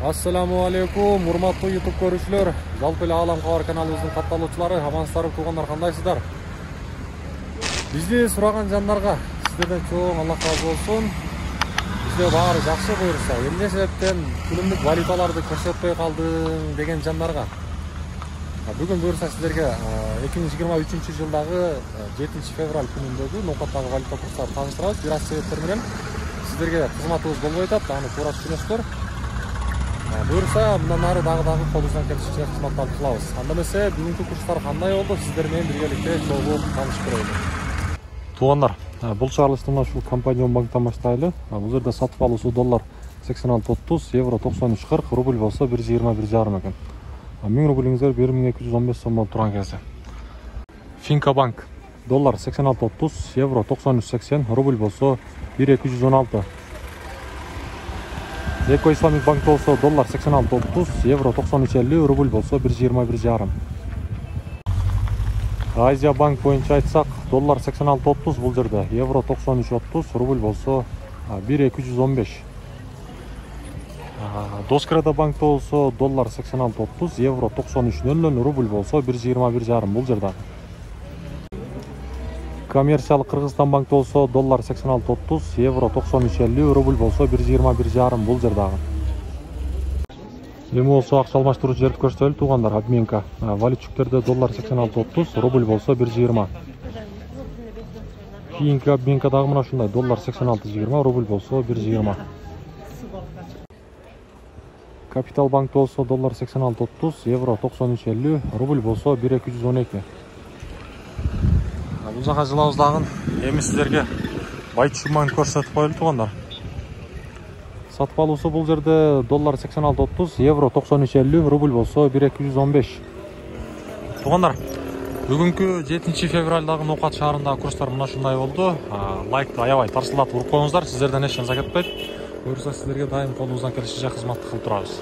Ассаламу алейкум, урматтуу YouTube көрүүчүлөр, жалпы эле Алам Кабар каналыбыздын катталуучулары, амансыздарбы туугандар, кандайсыздар? Бизди сураган жандарга сиздерден чоң Аллах разы болсун. Бизде баары жакшы буюрса, эмне себептен күнүмдүк валюталарды көрсөтпөй калдың деген жандарга бүгүн буюрса сиздерге 2023 жылдагы 7 февраль күнүндөгү ноокаттагы валюта курстарын тааныштырабыз. Бир аз себептер менен сиздерге кызматыбыз болбой атат, аны туура түшүнөсүздөр. Буюрса мындан ары дагы колубуздан келишинче кызматтарды кылабыз. Анда эмесе бүгүнкү курстар кандай болду, сиздер менен биргеликте чогуу таанышып көрөлү. Туугандар, бул чыгарылышты мына ушул компания банктан баштайлы. Бул жерде сатып алуусу доллар 86.30, евро 93.40, рубль болсо 1.21,5 экен. 1000 рублиңиздер 1215 сом болуп турган кезде. Финка банк доллар 86.30, евро 93.80, рубль болсо 1.216. Эко Исламик банк болсо доллар 86.30, евро 93.50, рубль болсо 1.21,5. Азия банк боюнча айтсак, доллар 86.30 бул жерде, евро 93.30, рубль болсо 1.215. Доскреда банк болсо доллар 86.30, евро 93.00, рубль болсо 1.21,5 бул жерде. Коммерциялык Кыргызстан банк болсо доллар 86.30, евро 93.50, рубль болсо 1.21,5 бул жерде. Эми болсо акча алмаштыруучу жерди көрсөтөлү туугандар, обменка. Валютчуктерде доллар 86.30, рубль болсо 1.20. Кийинки обменка дагы мына ушундай, доллар 86.20, рубль болсо 1.20. Капитал банк болсо доллар 86.30, евро 93.50, рубль болсо 1.212. Бул жака жылабыз дагы. Эми сиздерге байчу банк көрсөтүп коелу туугандар. Сатып алуусу бул жерде доллар 86.30, евро 93.50, рубль болсо 1.215. Туугандар, бүгүнкү 7 февралдагы ноокат шаарындагы курстар мына ушундай болду. Лайкты аябай тарсылдатып уруп коюңуздар, сиздерден эч нерсе кетпейт. Буюрса сиздерге дайым колубуздан келишинче кызматты кылып турабыз.